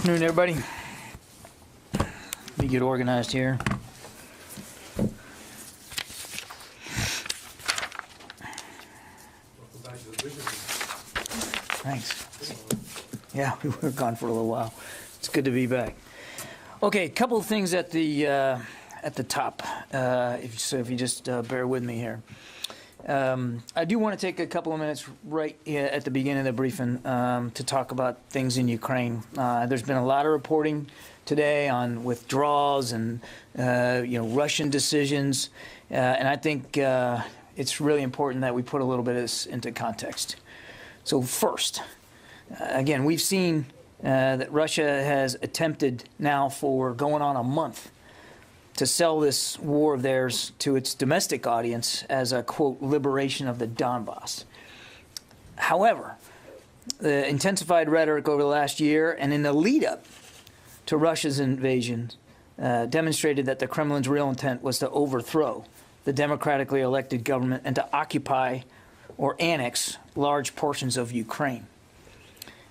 Afternoon, everybody. Let me get organized here. Thanks. Yeah, we were gone for a little while. It's good to be back. Okay, a couple of things at the top. If you just bear with me here. I do want to take a couple of minutes right at the beginning of the briefing to talk about things in Ukraine. There's been a lot of reporting today on withdrawals and Russian decisions, and I think it's really important that we put a little bit of this into context. So first, again, we've seen that Russia has attempted now for going on a month to sell this war of theirs to its domestic audience as a, quote, liberation of the Donbass. However, the intensified rhetoric over the last year and in the lead-up to Russia's invasion demonstrated that the Kremlin's real intent was to overthrow the democratically elected government and to occupy or annex large portions of Ukraine.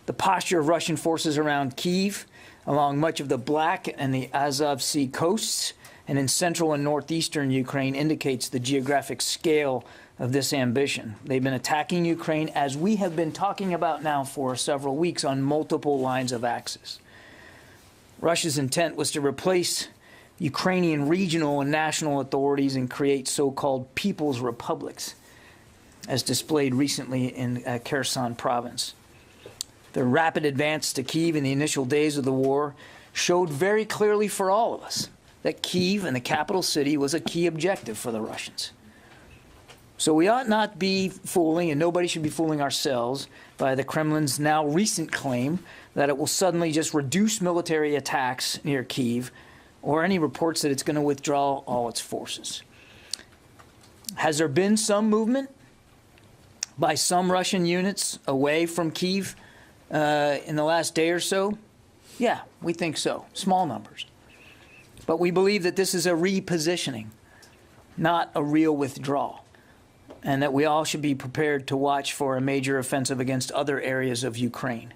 The posture of Russian forces around Kyiv, along much of the Black and the Azov Sea coasts, and in central and northeastern Ukraine indicates the geographic scale of this ambition. They've been attacking Ukraine, as we have been talking about now for several weeks, on multiple lines of axis. Russia's intent was to replace Ukrainian regional and national authorities and create so-called people's republics, as displayed recently in Kherson province. The rapid advance to Kyiv in the initial days of the war showed very clearly for all of us that Kyiv and the capital city was a key objective for the Russians. So we ought not be fooling, and nobody should be fooling ourselves, by the Kremlin's now recent claim that it will suddenly just reduce military attacks near Kyiv, or any reports that it's going to withdraw all its forces. Has there been some movement by some Russian units away from Kyiv in the last day or so? Yeah, we think so. Small numbers. But we believe that this is a repositioning, not a real withdrawal, and that we all should be prepared to watch for a major offensive against other areas of Ukraine.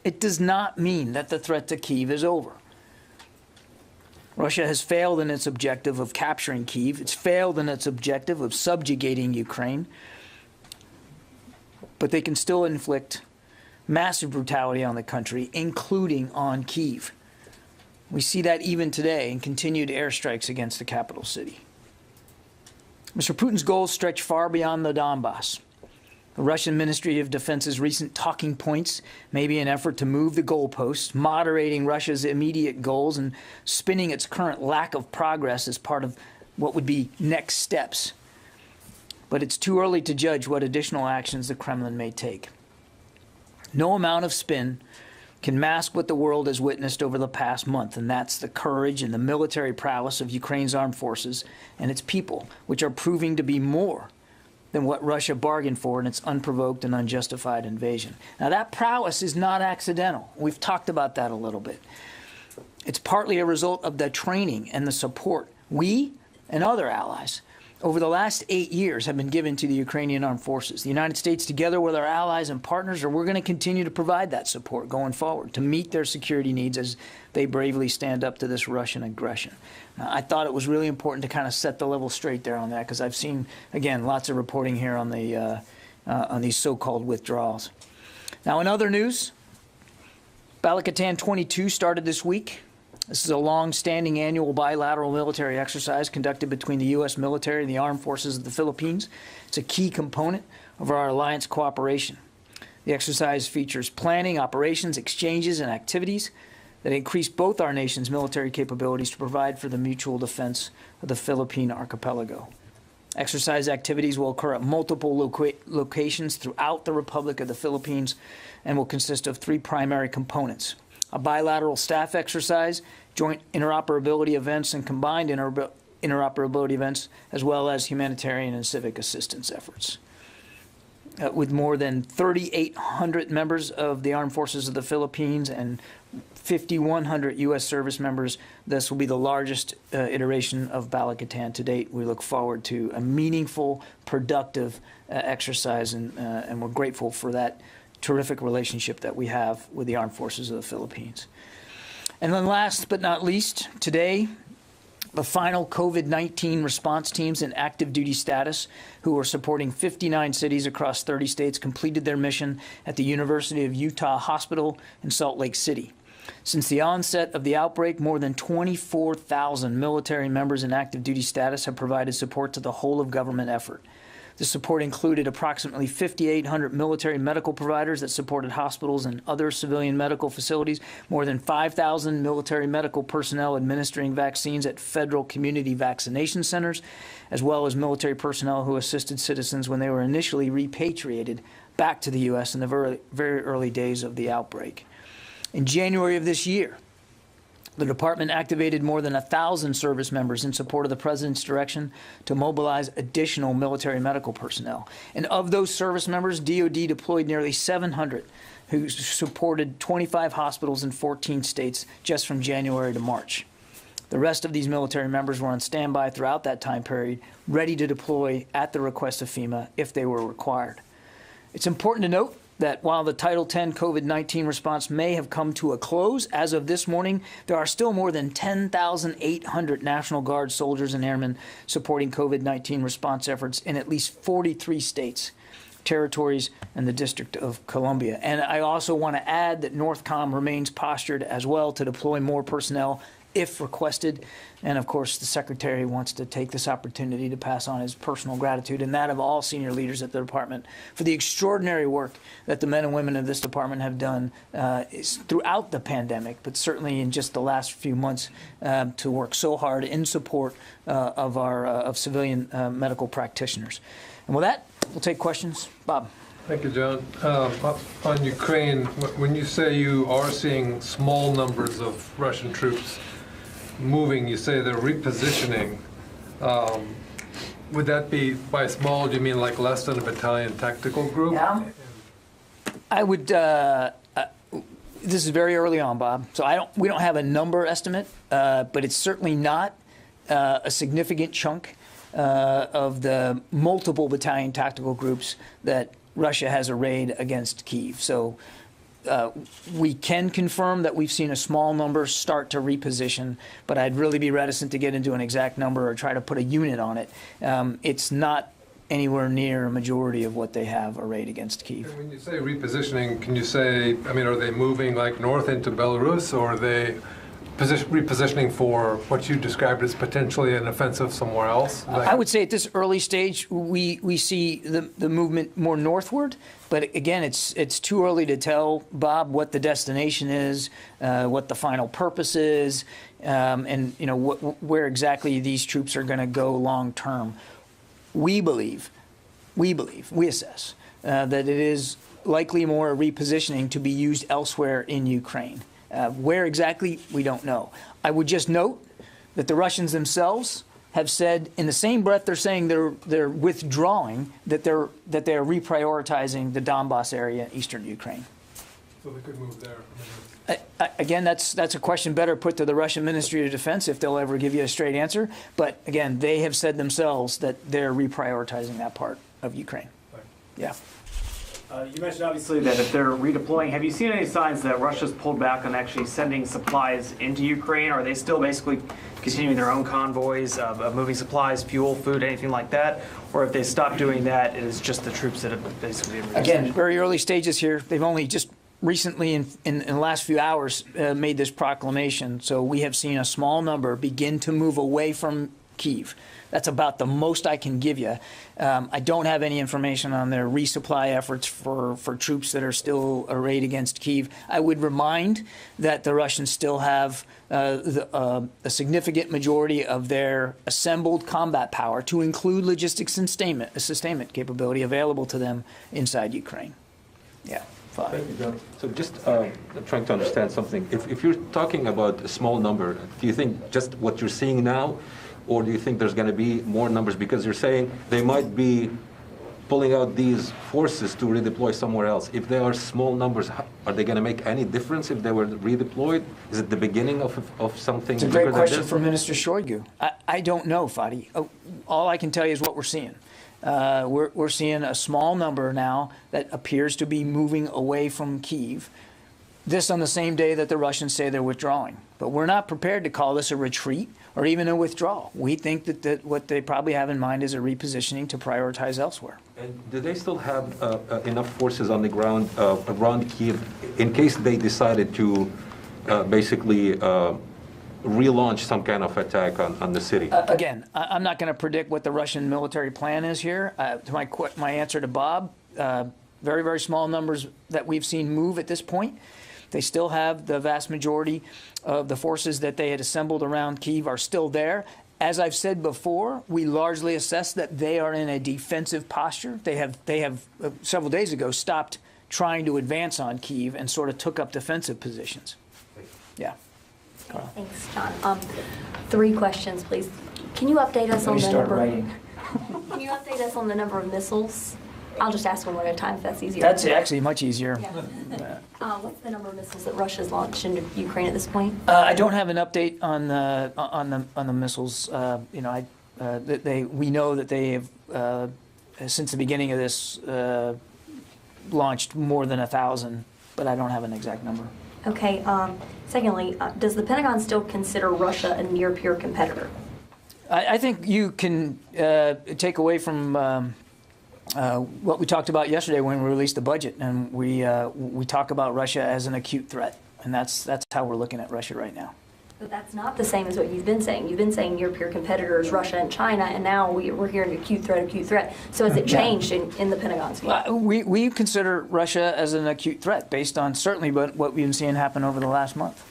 It does not mean that the threat to Kyiv is over. Russia has failed in its objective of capturing Kyiv. It's failed in its objective of subjugating Ukraine. But they can still inflict massive brutality on the country, including on Kyiv. We see that even today in continued airstrikes against the capital city. Mr. Putin's goals stretch far beyond the Donbass. The Russian Ministry of Defense's recent talking points may be an effort to move the goalposts, moderating Russia's immediate goals and spinning its current lack of progress as part of what would be next steps. But it's too early to judge what additional actions the Kremlin may take. No amount of spin can mask what the world has witnessed over the past month, and that's the courage and the military prowess of Ukraine's armed forces and its people, which are proving to be more than what Russia bargained for in its unprovoked and unjustified invasion. Now, that prowess is not accidental. We've talked about that a little bit. It's partly a result of the training and the support we and other allies over the last 8 years have been given to the Ukrainian armed forces. The United States, together with our allies and partners, we're going to continue to provide that support going forward to meet their security needs as they bravely stand up to this Russian aggression. Now, I thought it was really important to kind of set the level straight there on that, because I've seen, again, lots of reporting here on these so-called withdrawals. Now, in other news, Balakatan 22 started this week. This is a long-standing annual bilateral military exercise conducted between the U.S. military and the armed forces of the Philippines. It's a key component of our alliance cooperation. The exercise features planning, operations, exchanges, and activities that increase both our nation's military capabilities to provide for the mutual defense of the Philippine archipelago. Exercise activities will occur at multiple locations throughout the Republic of the Philippines and will consist of three primary components: a bilateral staff exercise, joint interoperability events, and combined interoperability events, as well as humanitarian and civic assistance efforts. With more than 3,800 members of the Armed Forces of the Philippines and 5,100 U.S. service members, this will be the largest iteration of Balakatan to date. We look forward to a meaningful, productive exercise, and we're grateful for that terrific relationship that we have with the Armed Forces of the Philippines. And then last but not least, today, the final COVID-19 response teams in active duty status who are supporting 59 cities across 30 states completed their mission at the University of Utah Hospital in Salt Lake City. Since the onset of the outbreak, more than 24,000 military members in active duty status have provided support to the whole of government effort. The support included approximately 5,800 military medical providers that supported hospitals and other civilian medical facilities, more than 5,000 military medical personnel administering vaccines at federal community vaccination centers, as well as military personnel who assisted citizens when they were initially repatriated back to the U.S. in the very early days of the outbreak. In January of this year, the department activated more than 1,000 service members in support of the president's direction to mobilize additional military medical personnel. And of those service members, DoD deployed nearly 700 who supported 25 hospitals in 14 states just from January to March. The rest of these military members were on standby throughout that time period, ready to deploy at the request of FEMA if they were required. It's important to note that while the Title X COVID-19 response may have come to a close as of this morning, there are still more than 10,800 National Guard soldiers and airmen supporting COVID-19 response efforts in at least 43 states, territories, and the District of Columbia. And I also want to add that NORTHCOM remains postured as well to deploy more personnel if requested. And of course, the Secretary wants to take this opportunity to pass on his personal gratitude and that of all senior leaders at the department for the extraordinary work that the men and women of this department have done throughout the pandemic, but certainly in just the last few months to work so hard in support of civilian medical practitioners. And with that, we'll take questions. Bob. Thank you, John. On Ukraine, when you say you are seeing small numbers of Russian troops moving, you say they're repositioning. Would that be, by small, do you mean like less than a battalion tactical group? Yeah. I would, this is very early on, Bob, so we don't have a number estimate, but it's certainly not a significant chunk of the multiple battalion tactical groups that Russia has arrayed against Kyiv. So we can confirm that we've seen a small number start to reposition, but I'd really be reticent to get into an exact number or try to put a unit on it. It's not anywhere near a majority of what they have arrayed against Kyiv. And when you say repositioning, can you say, I mean, are they moving like north into Belarus, or are they repositioning for what you described as potentially an offensive somewhere else? I would say at this early stage, we see the movement more northward. But again, it's too early to tell, Bob, what the destination is, what the final purpose is, and you know where exactly these troops are going to go long term. We assess that it is likely more a repositioning to be used elsewhere in Ukraine. Where exactly, we don't know. I would just note that the Russians themselves have said, in the same breath they're saying they're withdrawing, that they are reprioritizing the Donbass area in eastern Ukraine. So they could move there. Again, that's a question better put to the Russian Ministry of Defense if they'll ever give you a straight answer. But again, they have said themselves that they're reprioritizing that part of Ukraine. Right. Yeah. You mentioned obviously that if they're redeploying, have you seen any signs that Russia's pulled back on actually sending supplies into Ukraine? Are they still basically continuing their own convoys of moving supplies, fuel, food, anything like that? Or if they stopped doing that, it is just the troops that have basically been Again, very early stages here. They've only just recently, in the last few hours, made this proclamation. So we have seen a small number begin to move away from Kyiv. That's about the most I can give you. I don't have any information on their resupply efforts for troops that are still arrayed against Kyiv. I would remind that the Russians still have a significant majority of their assembled combat power, to include logistics and sustainment capability, available to them inside Ukraine. Yeah. Thank you, John. So just trying to understand something. If you're talking about a small number, do you think just what you're seeing now, or do you think there's going to be more numbers? Because you're saying they might be pulling out these forces to redeploy somewhere else, if they are small numbers, are they going to make any difference if they were redeployed? Is it the beginning of something It's a bigger great than question this? for Minister Shoigu. I don't know, Fadi. All I can tell you is what we're seeing. We're seeing a small number now that appears to be moving away from Kyiv. This on the same day that the Russians say they're withdrawing. But we're not prepared to call this a retreat or even a withdrawal. We think that what they probably have in mind is a repositioning to prioritize elsewhere. And do they still have enough forces on the ground around Kyiv in case they decided to basically relaunch some kind of attack on the city? Again, I'm not going to predict what the Russian military plan is here. To my answer to Bob, very, very small numbers that we've seen move at this point. They still have the vast majority of the forces that they had assembled around Kyiv are still there. As I've said before, we largely assess that they are in a defensive posture. They have several days ago stopped trying to advance on Kyiv and sort of took up defensive positions. Yeah. Carl. Thanks, John. 3 questions, please. Can you update us on the number? Can you update us on the number of missiles? I'll just ask one at a time if that's easier. That's actually much easier. Yeah. What's the number of missiles that Russia's launched into Ukraine at this point? I don't have an update on the missiles. We know that they have since the beginning of this launched more than 1,000, but I don't have an exact number. Okay. Secondly, does the Pentagon still consider Russia a near-peer competitor? I think you can take away from what we talked about yesterday when we released the budget, and we talk about Russia as an acute threat, and that's how we're looking at Russia right now. But that's not the same as what you've been saying. You've been saying near-peer competitors, Russia and China, and now we're hearing acute threat. So has it changed in the Pentagon's view? We consider Russia as an acute threat based on certainly what we've been seeing happen over the last month.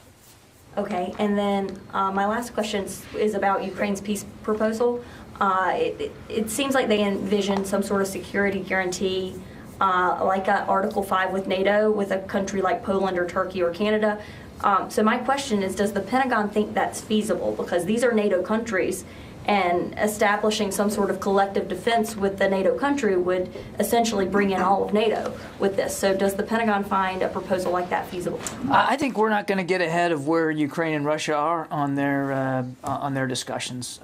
Okay, and then my last question is about Ukraine's peace proposal. It seems like they envision some sort of security guarantee, like Article 5 with NATO, with a country like Poland or Turkey or Canada. So my question is, does the Pentagon think that's feasible? Because these are NATO countries, and establishing some sort of collective defense with the NATO country would essentially bring in all of NATO with this. So does the Pentagon find a proposal like that feasible? I think we're not going to get ahead of where Ukraine and Russia are on their discussions.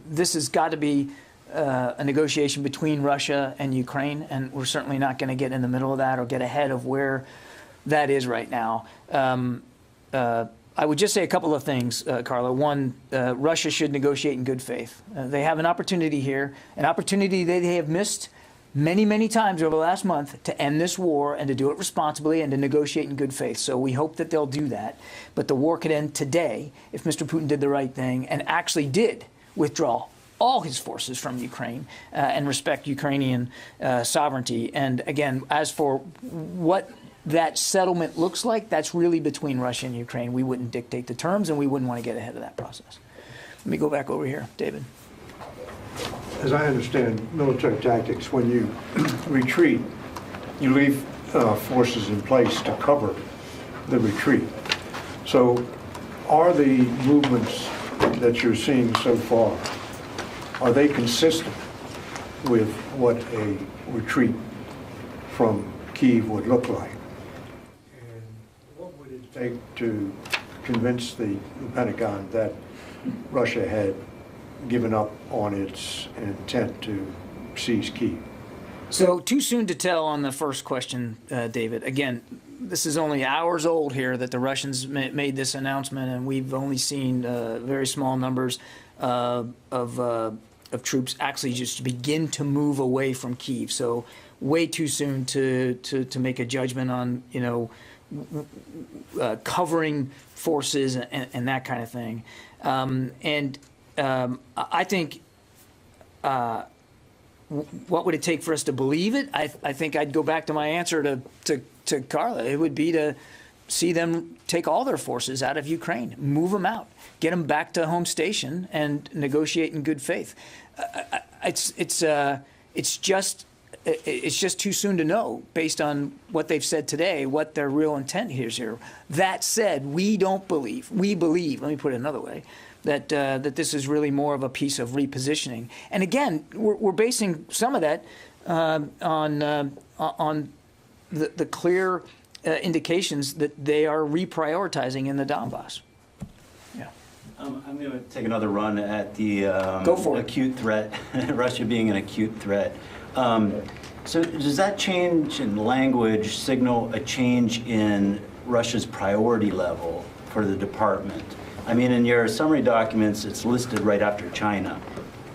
This has got to be a negotiation between Russia and Ukraine, and we're certainly not going to get in the middle of that or get ahead of where that is right now. I would just say a couple of things, Carla. One, Russia should negotiate in good faith. They have an opportunity here, an opportunity that they have missed many, many times over the last month to end this war and to do it responsibly and to negotiate in good faith. So we hope that they'll do that. But the war could end today if Mr. Putin did the right thing and actually did withdraw all his forces from Ukraine and respect Ukrainian sovereignty. And again, as for what that settlement looks like, that's really between Russia and Ukraine. We wouldn't dictate the terms, and we wouldn't want to get ahead of that process. Let me go back over here. David. As I understand military tactics, when you retreat, you leave forces in place to cover the retreat. So are the movements that you're seeing so far, are they consistent with what a retreat from Kyiv would look like? And what would it take to convince the Pentagon that Russia had given up on its intent to seize Kyiv? So too soon to tell on the first question, David. Again, this is only hours old here that the Russians made this announcement, and we've only seen very small numbers of troops actually just begin to move away from Kyiv. So way too soon to make a judgment on, covering forces and that kind of thing. I think what would it take for us to believe it? I think I'd go back to my answer to Carla. It would be to see them take all their forces out of Ukraine, move them out, get them back to home station, and negotiate in good faith. It's just too soon to know, based on what they've said today, what their real intent is here. That said, we believe, let me put it another way, that this is really more of a piece of repositioning. And again, we're basing some of that on the clear indications that they are reprioritizing in the Donbass. Yeah. I'm going to take another run at the Go for it. acute threat, Russia being an acute threat. So does that change in language signal a change in Russia's priority level for the department? I mean, in your summary documents, it's listed right after China.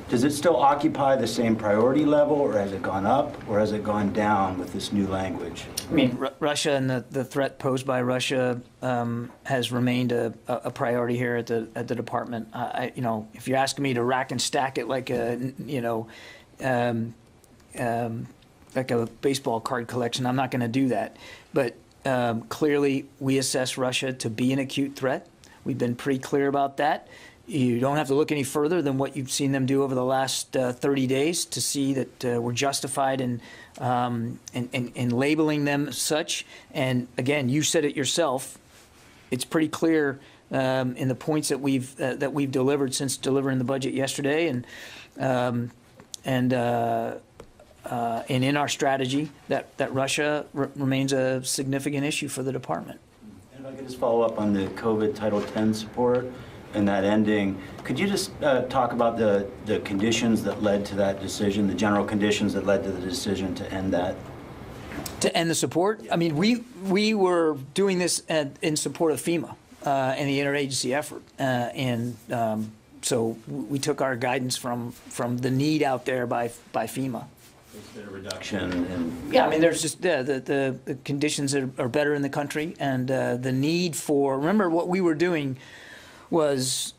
Does it still occupy the same priority level, or has it gone up, or has it gone down with this new language? I mean, Russia and the threat posed by Russia has remained a priority here at the department. You know, if you're asking me to rack and stack it like like a baseball card collection, I'm not going to do that. But clearly, we assess Russia to be an acute threat. We've been pretty clear about that. You don't have to look any further than what you've seen them do over the last 30 days to see that we're justified in labeling them such. And again, you said it yourself. It's pretty clear in the points that we've delivered since delivering the budget yesterday, and in our strategy that Russia remains a significant issue for the department. And if I could just follow up on the COVID Title X support and that ending, could you just talk about the conditions that led to that decision, the general conditions that led to the decision to end that? To end the support? I mean, we were doing this in support of FEMA and the interagency effort, so we took our guidance from the need out there by FEMA. There's been a reduction in... Yeah, I mean, there's just the conditions are better in the country, and the need for... Remember, what we were doing was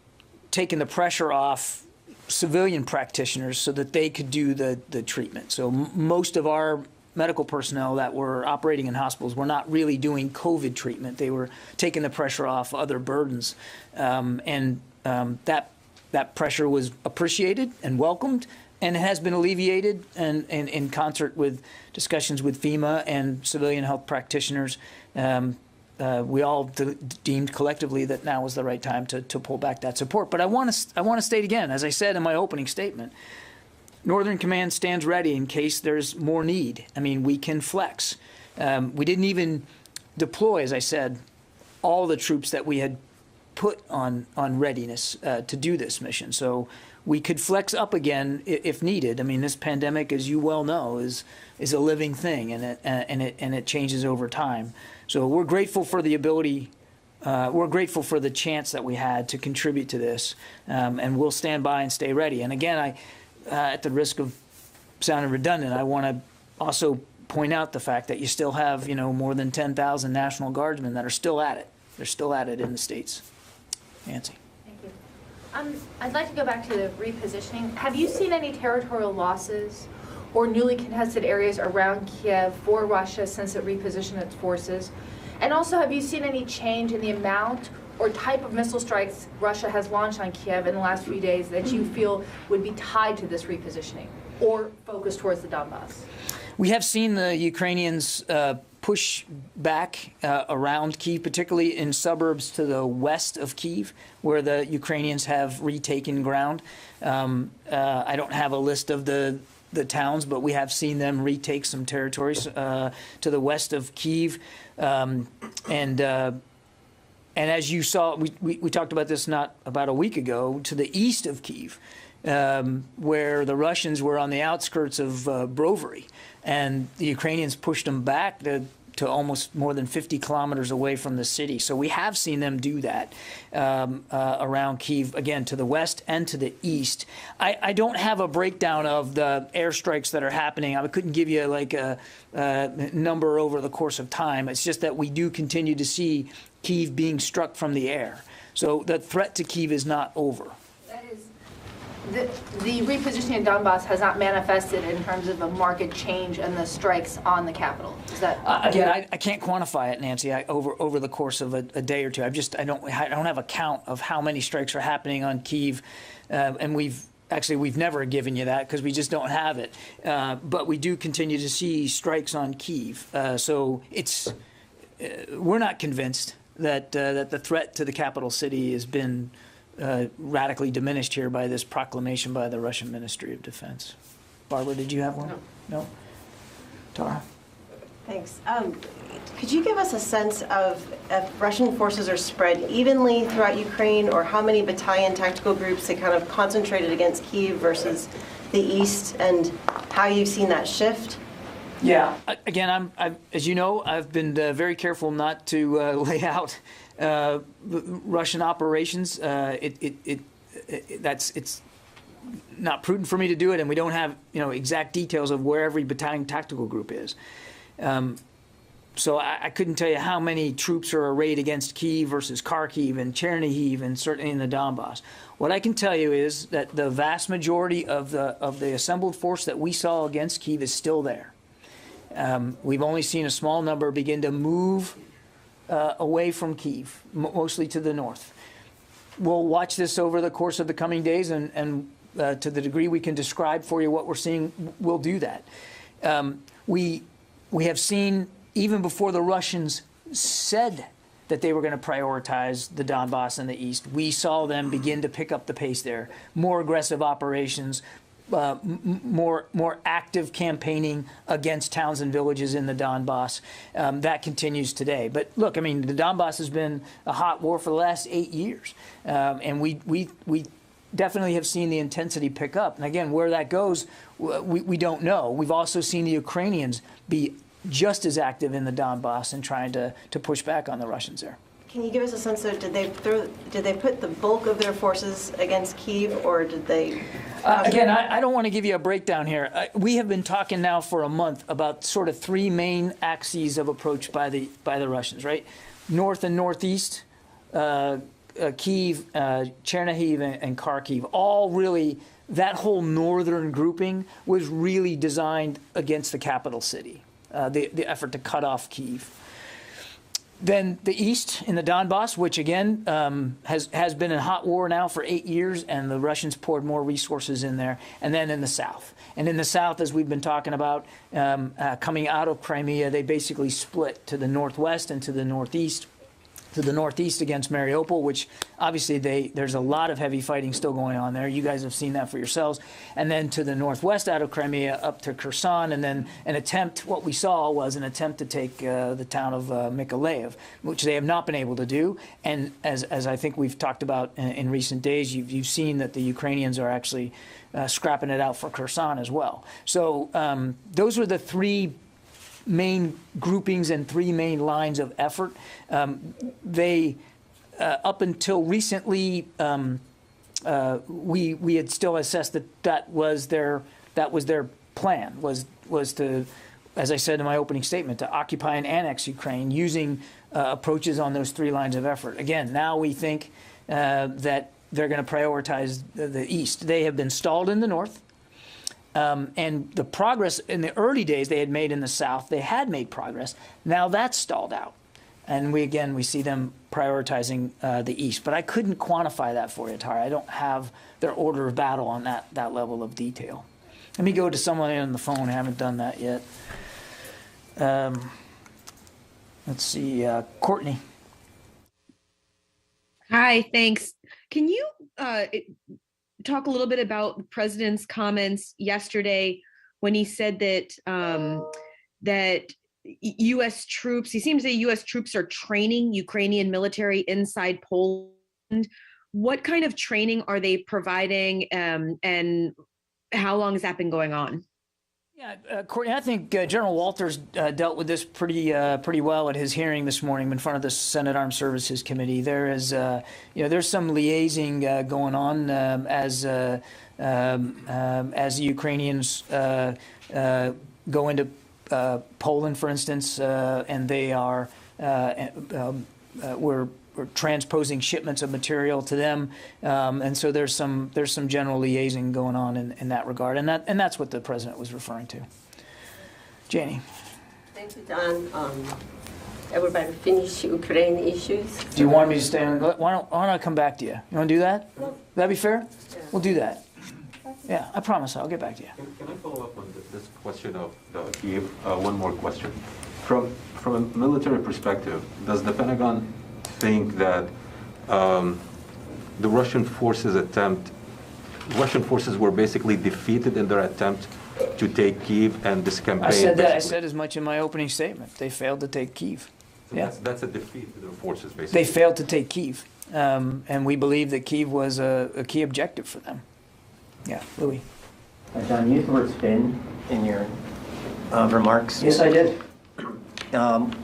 taking the pressure off civilian practitioners so that they could do the treatment. So most of our medical personnel that were operating in hospitals were not really doing COVID treatment. They were taking the pressure off other burdens. That pressure was appreciated and welcomed, and has been alleviated, and in concert with discussions with FEMA and civilian health practitioners. We all deemed collectively that now was the right time to pull back that support. But I want to state again, as I said in my opening statement, Northern Command stands ready in case there's more need. I mean, we can flex. We didn't even deploy, as I said, all the troops that we had put on readiness to do this mission. So we could flex up again if needed. I mean, this pandemic, as you well know, is a living thing, and it changes over time. So we're grateful for the ability, we're grateful for the chance that we had to contribute to this, and we'll stand by and stay ready. And again, at the risk of sounding redundant, I want to also point out the fact that you still have, more than 10,000 National Guardsmen that are still at it. They're still at it in the States. Nancy. Thank you. I'd like to go back to the repositioning. Have you seen any territorial losses or newly contested areas around Kiev for Russia since it repositioned its forces? And also, have you seen any change in the amount or type of missile strikes Russia has launched on Kiev in the last few days that you feel would be tied to this repositioning or focused towards the Donbass? We have seen the Ukrainians push back around Kyiv, particularly in suburbs to the west of Kyiv, where the Ukrainians have retaken ground. I don't have a list of the towns, but we have seen them retake some territories to the west of Kyiv. And as you saw, we talked about this not about a week ago, to the east of Kyiv, where the Russians were on the outskirts of Brovary, and the Ukrainians pushed them back to almost more than 50 kilometers away from the city. So we have seen them do that around Kyiv, again, to the west and to the east. I don't have a breakdown of the airstrikes that are happening. I couldn't give you like a number over the course of time. It's just that we do continue to see Kyiv being struck from the air. So the threat to Kyiv is not over. That is, the repositioning in Donbass has not manifested in terms of a market change in the strikes on the capital. Is that again? I can't quantify it, Nancy. Over the course of a day or two, I don't have a count of how many strikes are happening on Kyiv, and we've never given you that because we just don't have it. But we do continue to see strikes on Kyiv. So we're not convinced that the threat to the capital city has been radically diminished here by this proclamation by the Russian Ministry of Defense. Barbara, did you have one? No? Tara? Thanks. Could you give us a sense of if Russian forces are spread evenly throughout Ukraine, or how many battalion tactical groups they kind of concentrated against Kyiv versus the east, and how you've seen that shift? Yeah. Again, as you know, I've been very careful not to lay out Russian operations. It's not prudent for me to do it, and we don't have exact details of where every battalion tactical group is. So I couldn't tell you how many troops are arrayed against Kyiv versus Kharkiv and Chernihiv and certainly in the Donbass. What I can tell you is that the vast majority of the assembled force that we saw against Kyiv is still there. We've only seen a small number begin to move away from Kyiv, mostly to the north. We'll watch this over the course of the coming days, and to the degree we can describe for you what we're seeing, we'll do that. We have seen, even before the Russians said that they were going to prioritize the Donbass and the east, we saw them begin to pick up the pace there. More aggressive operations, more active campaigning against towns and villages in the Donbass. That continues today. But look, I mean, the Donbass has been a hot war for the last 8 years, and we definitely have seen the intensity pick up. And again, where that goes, we don't know. We've also seen the Ukrainians be just as active in the Donbass and trying to push back on the Russians there. Can you give us a sense of, did they put the bulk of their forces against Kyiv, or did they? Again, I don't want to give you a breakdown here. We have been talking now for a month about sort of three main axes of approach by the Russians, right? North and northeast, Kyiv, Chernihiv, and Kharkiv. All really, that whole northern grouping was really designed against the capital city. The effort to cut off Kyiv. Then the east in the Donbass, which again has been in hot war now for 8 years, and the Russians poured more resources in there. And then in the south. And in the south, as we've been talking about, coming out of Crimea, they basically split to the northwest and to the northeast. To the northeast against Mariupol, which obviously there's a lot of heavy fighting still going on there. You guys have seen that for yourselves. And then to the northwest out of Crimea up to Kherson, and then what we saw was an attempt to take the town of Mykolaiv, which they have not been able to do. And as I think we've talked about in recent days, you've seen that the Ukrainians are actually scrapping it out for Kherson as well. So those were the three main groupings and three main lines of effort. They, up until recently, we had still assessed that was their plan, was to, as I said in my opening statement, to occupy and annex Ukraine using approaches on those three lines of effort. Again, now we think that they're going to prioritize the east. They have been stalled in the north. And the progress in the early days they had made in the south, they had made progress. Now that's stalled out. And we see them prioritizing the east. But I couldn't quantify that for you, Tara. I don't have their order of battle on that level of detail. Let me go to someone on the phone. I haven't done that yet. Let's see, Courtney. Hi, thanks. Can you talk a little bit about the president's comments yesterday when he said that that U.S. troops, he seems to say U.S. troops are training Ukrainian military inside Poland. What kind of training are they providing, and how long has that been going on? Yeah, Courtney, I think General Walters dealt with this pretty well at his hearing this morning in front of the Senate Armed Services Committee. There is, there's some liaising going on as the Ukrainians go into Poland, for instance, and they are we're transposing shipments of material to them, and so there's some general liaising going on in that regard, and that's what the president was referring to. Janie. Thank you, Don. Everybody finish Ukraine issues. Do you want me to stay on? Why don't I come back to you? You want to do that? Would that be fair? Yeah. We'll do that. Yeah, I promise. I'll get back to you. Can I follow up on this question of Kyiv? One more question. From a military perspective, does the Pentagon think that the Russian forces were basically defeated in their attempt to take Kyiv, and this campaign. I said that. I basically- said as much in my opening statement. They failed to take Kyiv. So Yeah. that's a defeat to their forces, basically. They failed to take Kyiv, and we believe that Kyiv was a key objective for them. Yeah, Louis. John, you used the word spin in your remarks. Yes, I did.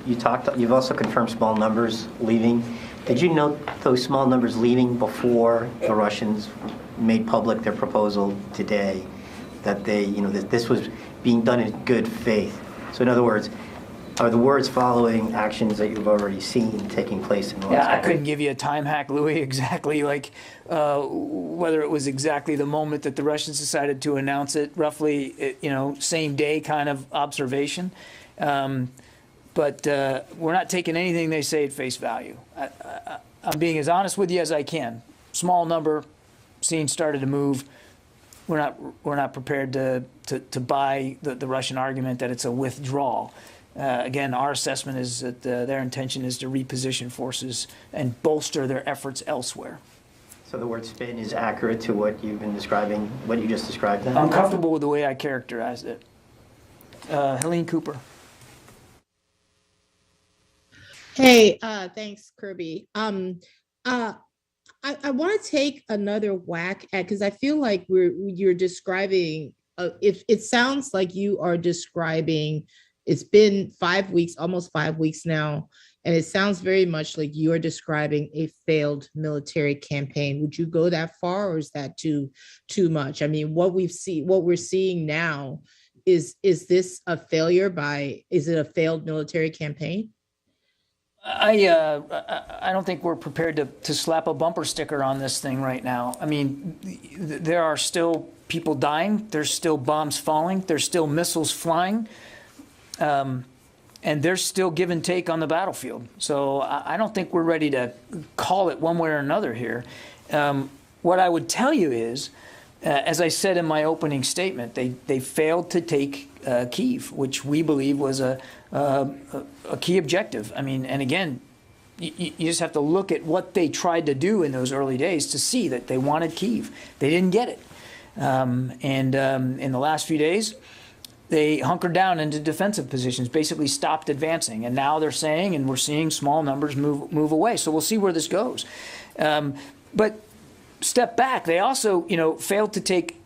You've also confirmed small numbers leaving. Did you note those small numbers leaving before the Russians made public their proposal today, that that this was being done in good faith? So in other words, are the words following actions that you've already seen taking place in the last Yeah, I couple couldn't give you a time hack, Louis, exactly whether it was exactly the moment that the Russians decided to announce it, roughly, same day kind of observation. But we're not taking anything they say at face value. I'm being as honest with you as I can. Small number, scene started to move. We're not prepared to buy the Russian argument that it's a withdrawal. Again, our assessment is that their intention is to reposition forces and bolster their efforts elsewhere. So the word spin is accurate to what you've been describing, what you just described then? I'm comfortable with the way I characterized it. Helene Cooper. Hey, thanks, Kirby. I want to take another whack at, because I feel like you're describing, it sounds like you are describing, it's been 5 weeks, almost 5 weeks now, and it sounds very much like you are describing a failed military campaign. Would you go that far, or is that too much? I mean, what we're seeing now, is this a failure is it a failed military campaign? I don't think we're prepared to slap a bumper sticker on this thing right now. I mean, there are still people dying. There's still bombs falling. There's still missiles flying. And there's still give and take on the battlefield. So I don't think we're ready to call it one way or another here. What I would tell you is, as I said in my opening statement, they failed to take Kyiv, which we believe was a key objective. I mean, and again, you just have to look at what they tried to do in those early days to see that they wanted Kyiv. They didn't get it. And in the last few days, they hunkered down into defensive positions, basically stopped advancing. And now they're saying, and we're seeing small numbers move away. So we'll see where this goes. But step back, they also, failed to take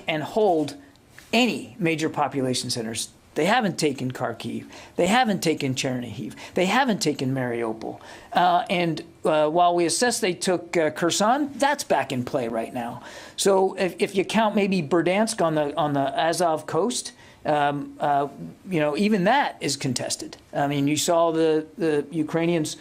and hold any major population centers. They haven't taken Kharkiv. They haven't taken Chernihiv. They haven't taken Mariupol. And while we assess they took Kherson, that's back in play right now. So if you count maybe Berdansk on the Azov coast, even that is contested. I mean, you saw the Ukrainians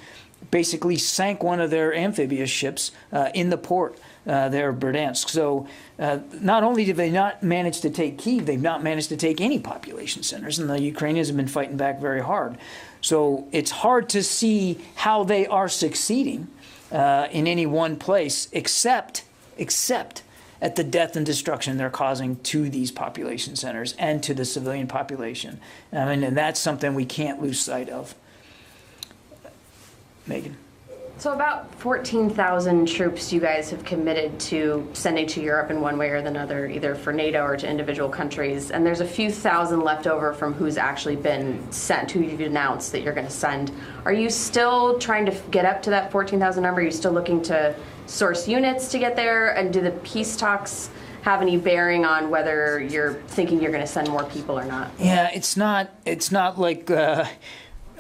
basically sank one of their amphibious ships in the port there, Berdansk. So not only did they not manage to take Kyiv, they've not managed to take any population centers, and the Ukrainians have been fighting back very hard. So it's hard to see how they are succeeding in any one place, except at the death and destruction they're causing to these population centers and to the civilian population. I mean, and that's something we can't lose sight of. Megan. So about 14,000 troops you guys have committed to sending to Europe in one way or another, either for NATO or to individual countries. And there's a few thousand left over from who's actually been sent, who you've announced that you're going to send. Are you still trying to get up to that 14,000 number? Are you still looking to source units to get there? And do the peace talks have any bearing on whether you're thinking you're going to send more people or not? Yeah, it's not like...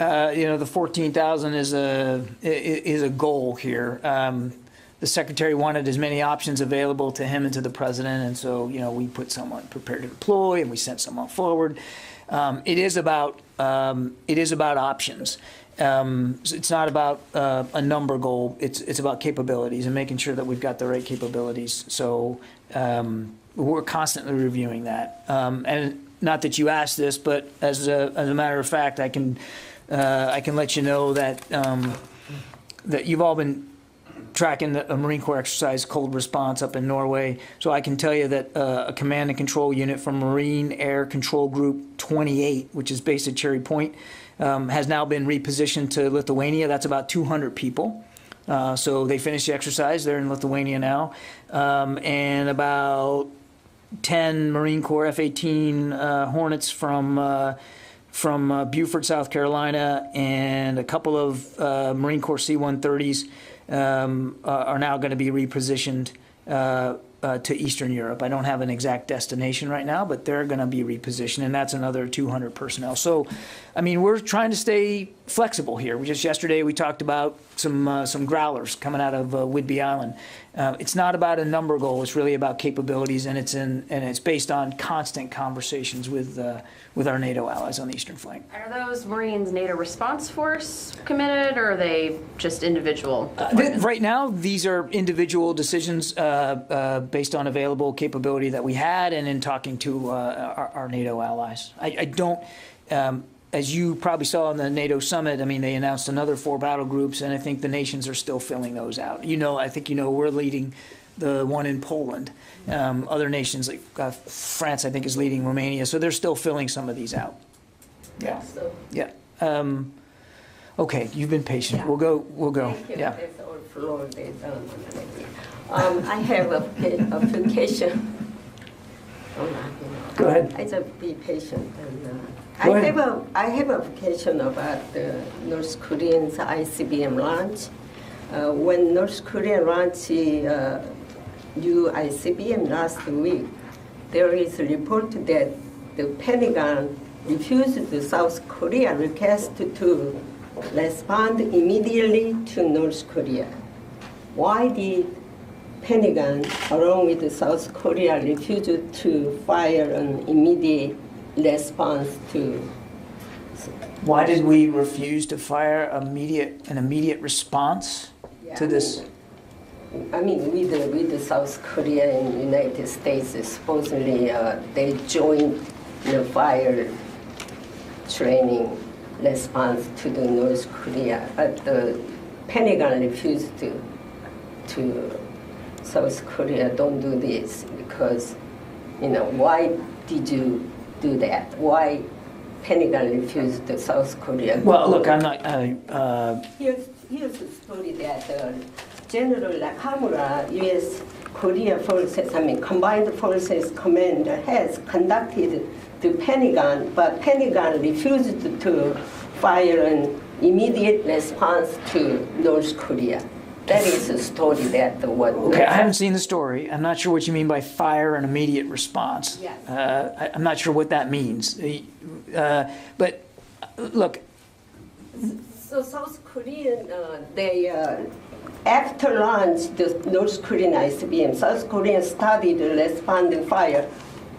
the 14,000 is a goal here. The secretary wanted as many options available to him and to the president, and so we put someone prepared to deploy, and we sent someone forward. It is about options. It's not about a number goal. It's about capabilities and making sure that we've got the right capabilities. So we're constantly reviewing that. And not that you asked this, but as a matter of fact, I can let you know that that you've all been tracking the Marine Corps exercise Cold Response up in Norway. So I can tell you that a command and control unit from Marine Air Control Group 28, which is based at Cherry Point, has now been repositioned to Lithuania. That's about 200 people. So they finished the exercise. They're in Lithuania now. And about 10 Marine Corps F-18 Hornets from Beaufort, South Carolina, and a couple of Marine Corps C-130s are now going to be repositioned to Eastern Europe. I don't have an exact destination right now, but they're going to be repositioned, and that's another 200 personnel. So, I mean, we're trying to stay flexible here. Just yesterday we talked about some growlers coming out of Whidbey Island. It's not about a number goal. It's really about capabilities, and it's based on constant conversations with our NATO allies on the eastern flank. Are those Marines NATO response force committed, or are they just individual? Right now, these are individual decisions based on available capability that we had, and in talking to our NATO allies. I don't. As you probably saw on the NATO summit, I mean, they announced another 4 battle groups, and I think the nations are still filling those out. I think we're leading the one in Poland. Other nations, like France, I think, is leading Romania, so they're still filling some of these out. Yeah. Yeah. Okay, you've been patient. Yeah. We'll go. Thank you. Yeah. That's all floor. I have a application. Go ahead. I just be patient. And, Go I ahead. have an application about the North Korean's ICBM launch. When North Korea launched new ICBM last week, there is a report that the Pentagon refused the South Korea request to respond immediately to North Korea. Why did Pentagon, along with the South Korea, refuse to fire an immediate response to? Why did we refuse to fire an immediate response to this? I mean, with the South Korea and United States, supposedly they joined the fire training response to the North Korea. But the Pentagon refused to South Korea, don't do this, because, why did you do that? Why Pentagon refused to South Korea? Well, look, I'm not. Here's the story that General Nakamura, U.S. Korea Forces, Combined Forces Commander, has conducted the Pentagon, but Pentagon refused to fire an immediate response to North Korea. That is a story that what. Okay, I haven't seen the story. I'm not sure what you mean by fire an immediate response. Yes. I'm not sure what that means. But look. So South Korean, they after launch the North Korean ICBM, South Korea started responding fire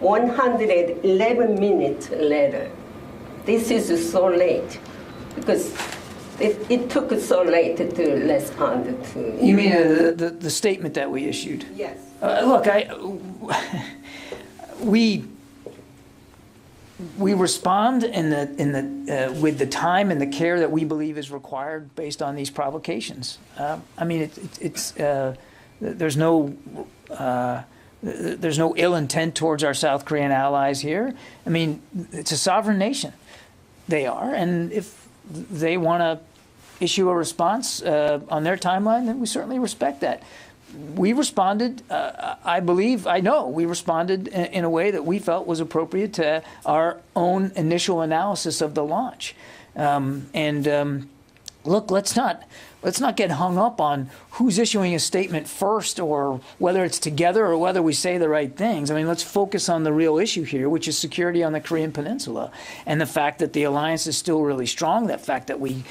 111 minutes later. This is so late because it took so late to respond to. You mean the statement that we issued? Yes. Look, we respond with the time and the care that we believe is required based on these provocations. I mean, there's no ill intent towards our South Korean allies here. I mean, it's a sovereign nation. They are, and if they want to issue a response on their timeline, then we certainly respect that. We responded, I know we responded in a way that we felt was appropriate to our own initial analysis of the launch. Look, let's not get hung up on who's issuing a statement first or whether it's together or whether we say the right things. I mean, let's focus on the real issue here, which is security on the Korean Peninsula, and the fact that the alliance is still really strong, that fact that we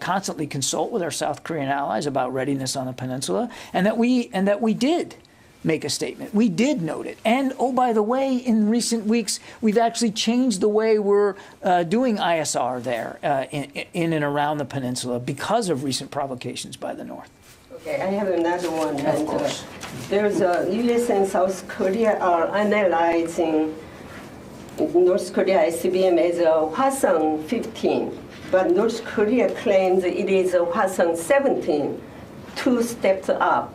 constantly consult with our South Korean allies about readiness on the peninsula, and that we did make a statement. We did note it. And, oh, by the way, in recent weeks, we've actually changed the way we're doing ISR there in and around the peninsula because of recent provocations by the North. Okay, I have another one. Of course. There's U.S. and South Korea are analyzing North Korea ICBM as a Hwasong-15, but North Korea claims it is a Hwasong-17, 2 steps up.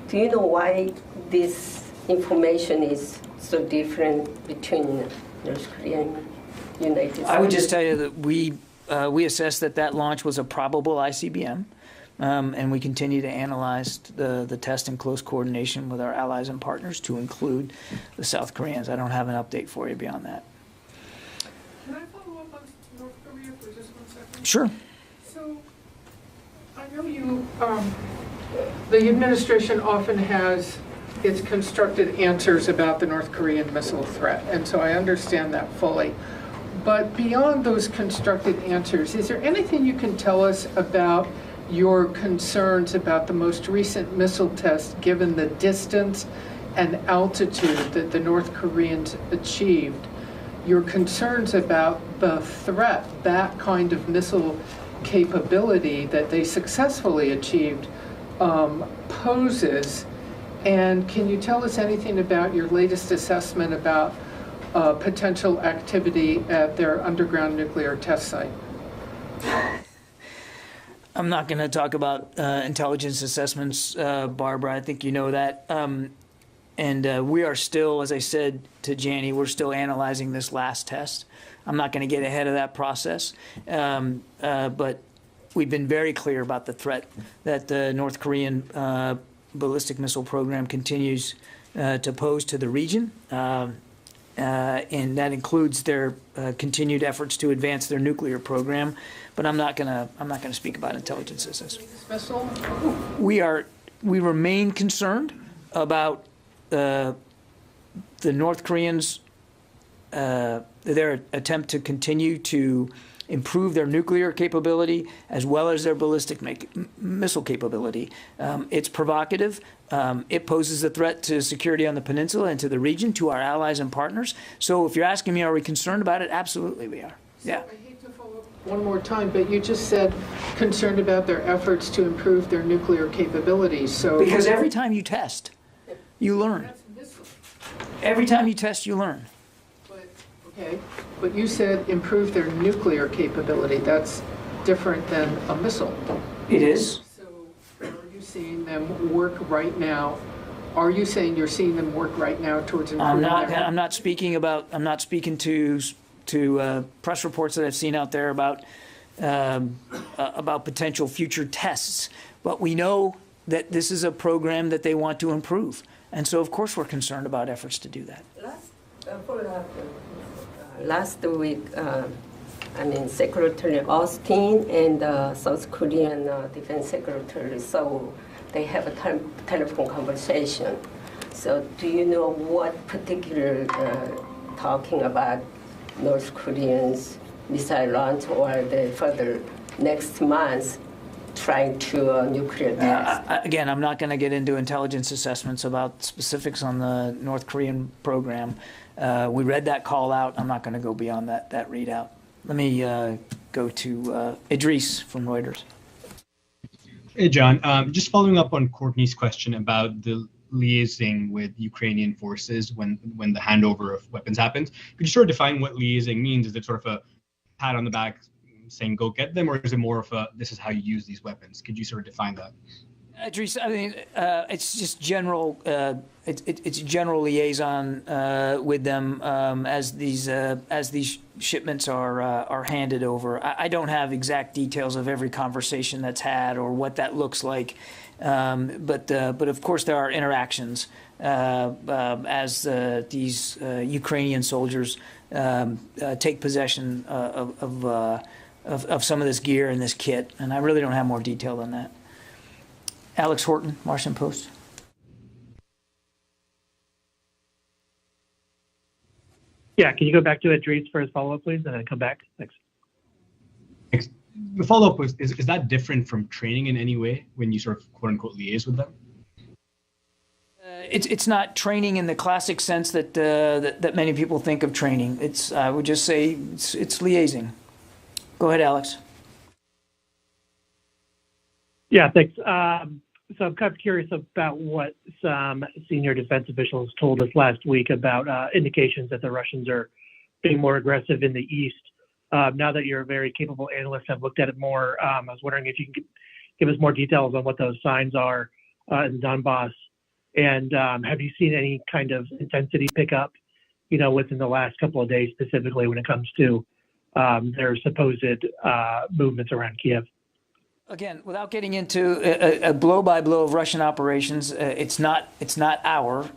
Do you know why this information is so different between North Korea and United States? I would just tell you that we assessed that launch was a probable ICBM, and we continue to analyze the test in close coordination with our allies and partners to include the South Koreans. I don't have an update for you beyond that. Can I follow up on North Korea for just 1 second? Sure. So, I know you, the administration often has its constructed answers about the North Korean missile threat, and so I understand that fully. But beyond those constructed answers, is there anything you can tell us about your concerns about the most recent missile test, given the distance and altitude that the North Koreans achieved? Your concerns about the threat that kind of missile capability that they successfully achieved poses, and can you tell us anything about your latest assessment about potential activity at their underground nuclear test site? I'm not going to talk about intelligence assessments, Barbara. I think you know that. And we are still, as I said to Janie, we're still analyzing this last test. I'm not going to get ahead of that process. But we've been very clear about the threat that the North Korean ballistic missile program continues to pose to the region. And that includes their continued efforts to advance their nuclear program. But I'm not gonna speak about intelligence assessments. We remain concerned about the North Koreans, their attempt to continue to improve their nuclear capability as well as their ballistic missile capability. It's provocative. It poses a threat to security on the peninsula and to the region, to our allies and partners. So if you're asking me, are we concerned about it? Absolutely we are. Yeah. I hate to follow up one more time, but you just said concerned about their efforts to improve their nuclear capabilities. So because every time you test, you learn. Every time you test, you learn. Okay, but you said improve their nuclear capability. That's different than a missile. It is. So are you seeing them work right now? Are you saying you're seeing them work right now towards improving I'm not speaking to press reports that I've seen out there about potential future tests. But we know that this is a program that they want to improve. And so, of course, we're concerned about efforts to do that. Last week, Secretary Austin and South Korean Defense Secretary, so they have a telephone conversation. So do you know what particular talking about North Koreans missile launch or the further next month trying to nuclear test? Again, I'm not going to get into intelligence assessments about specifics on the North Korean program. We read that call out. I'm not going to go beyond that readout. Let me go to Idris from Reuters. Hey, John. Just following up on Courtney's question about the liaising with Ukrainian forces when the handover of weapons happens. Could you sort of define what liaising means? Is it sort of a pat on the back saying go get them, or is it more of a this is how you use these weapons? Could you sort of define that? Idris, I mean, it's just general. It's general liaison with them as these shipments are handed over. I don't have exact details of every conversation that's had or what that looks like, but of course there are interactions as these Ukrainian soldiers take possession of some of this gear and this kit, and I really don't have more detail than that. Alex Horton, Washington Post. Yeah, can you go back to Idris for his follow-up, please, and then come back? Thanks. Thanks. The follow-up was, is that different from training in any way when you sort of quote-unquote liaise with them? It's not training in the classic sense that that many people think of training. It's I would just say it's liaising. Go ahead, Alex. Yeah, thanks. So I'm kind of curious about what some senior defense officials told us last week about indications that the Russians are being more aggressive in the east. Now that you're a very capable analyst, have looked at it more, I was wondering if you can give us more details on what those signs are in Donbass. And have you seen any kind of intensity pickup, within the last couple of days, specifically when it comes to their supposed movements around Kiev? Again, without getting into a blow-by-blow of Russian operations, it's not our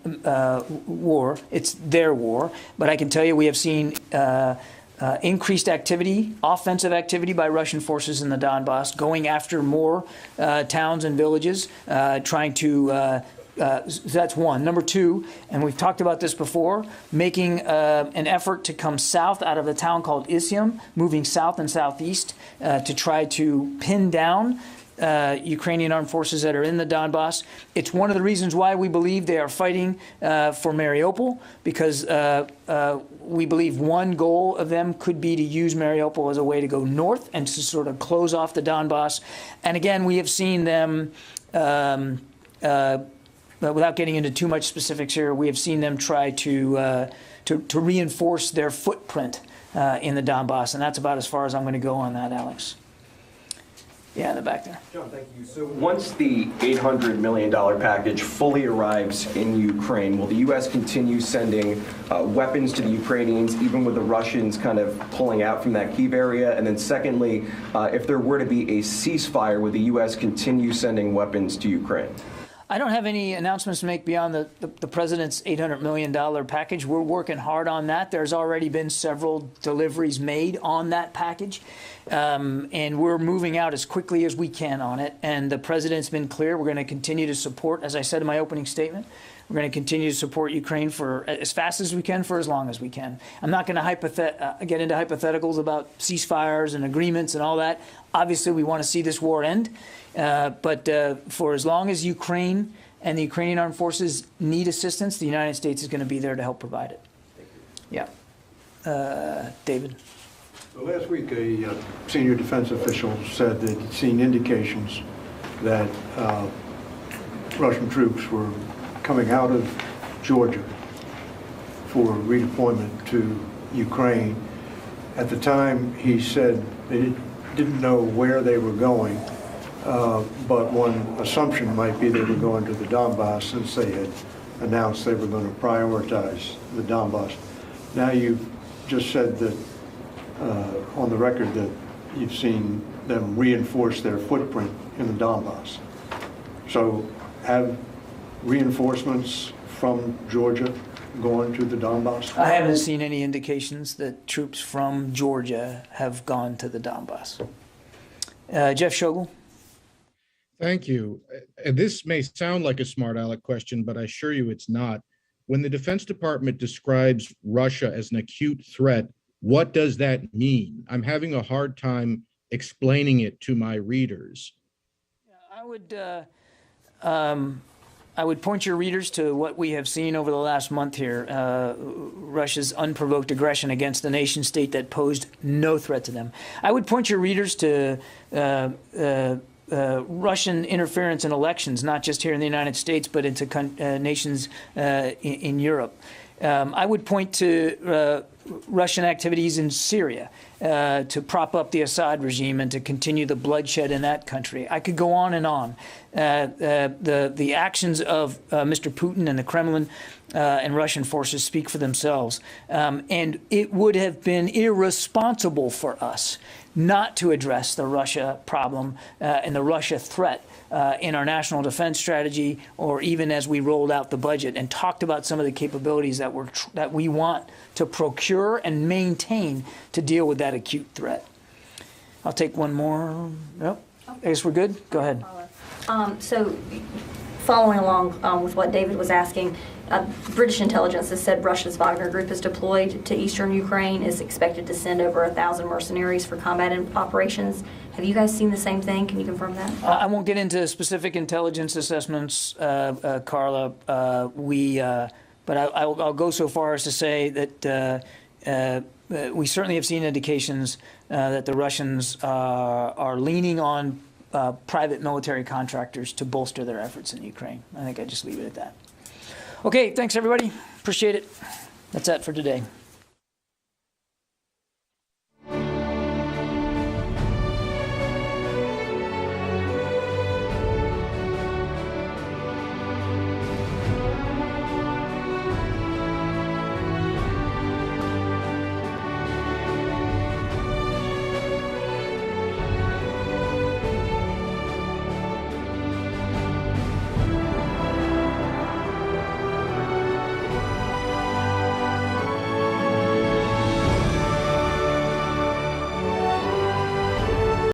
war, it's their war. But I can tell you we have seen increased activity, offensive activity by Russian forces in the Donbass, going after more towns and villages, trying to that's one. Number two, and we've talked about this before, making an effort to come south out of a town called Izium, moving south and southeast to try to pin down Ukrainian armed forces that are in the Donbass. It's one of the reasons why we believe they are fighting for Mariupol, because we believe one goal of them could be to use Mariupol as a way to go north and to sort of close off the Donbass. And again, we have seen them without getting into too much specifics here, we have seen them try to reinforce their footprint in the Donbass, and that's about as far as I'm going to go on that, Alex. Yeah, in the back there. John, thank you. So once the $800 million package fully arrives in Ukraine, will the U.S. continue sending weapons to the Ukrainians, even with the Russians kind of pulling out from that Kyiv area? And then secondly, if there were to be a ceasefire, would the U.S. continue sending weapons to Ukraine? I don't have any announcements to make beyond the president's $800 million package. We're working hard on that. There's already been several deliveries made on that package, and we're moving out as quickly as we can on it. And the president's been clear. We're going to continue to support, as I said in my opening statement, we're going to continue to support Ukraine for as fast as we can, for as long as we can. I'm not going to get into hypotheticals about ceasefires and agreements and all that. Obviously, we want to see this war end. But for as long as Ukraine and the Ukrainian armed forces need assistance, the United States is going to be there to help provide it. Yeah. David. So last week, a senior defense official said that he'd seen indications that Russian troops were coming out of Georgia for redeployment to Ukraine. At the time, he said they didn't know where they were going. But one assumption might be they were going to the Donbass, since they had announced they were going to prioritize the Donbass. Now you've just said that on the record that you've seen them reinforce their footprint in the Donbass. So have reinforcements from Georgia gone to the Donbass? I haven't seen any indications that troops from Georgia have gone to the Donbass. Jeff Schogel. Thank you. This may sound like a smart aleck question, but I assure you it's not. When the Defense Department describes Russia as an acute threat, what does that mean? I'm having a hard time explaining it to my readers. I would point your readers to what we have seen over the last month here, Russia's unprovoked aggression against a nation state that posed no threat to them. I would point your readers to Russian interference in elections, not just here in the United States, but into nations in Europe. I would point to Russian activities in Syria to prop up the Assad regime and to continue the bloodshed in that country. I could go on and on. The actions of Mr. Putin and the Kremlin and Russian forces speak for themselves. And it would have been irresponsible for us not to address the Russia problem and the Russia threat in our national defense strategy, or even as we rolled out the budget and talked about some of the capabilities that we want to procure and maintain to deal with that acute threat. I'll take one more. Nope. I guess we're good. Go ahead. So following along with what David was asking, British intelligence has said Russia's Wagner Group is deployed to eastern Ukraine, is expected to send over 1,000 mercenaries for combat operations. Have you guys seen the same thing? Can you confirm that? I won't get into specific intelligence assessments, Carla. But I'll go so far as to say that we certainly have seen indications that the Russians are leaning on private military contractors to bolster their efforts in Ukraine. I think I just leave it at that. Okay, thanks everybody. Appreciate it. That's that for today.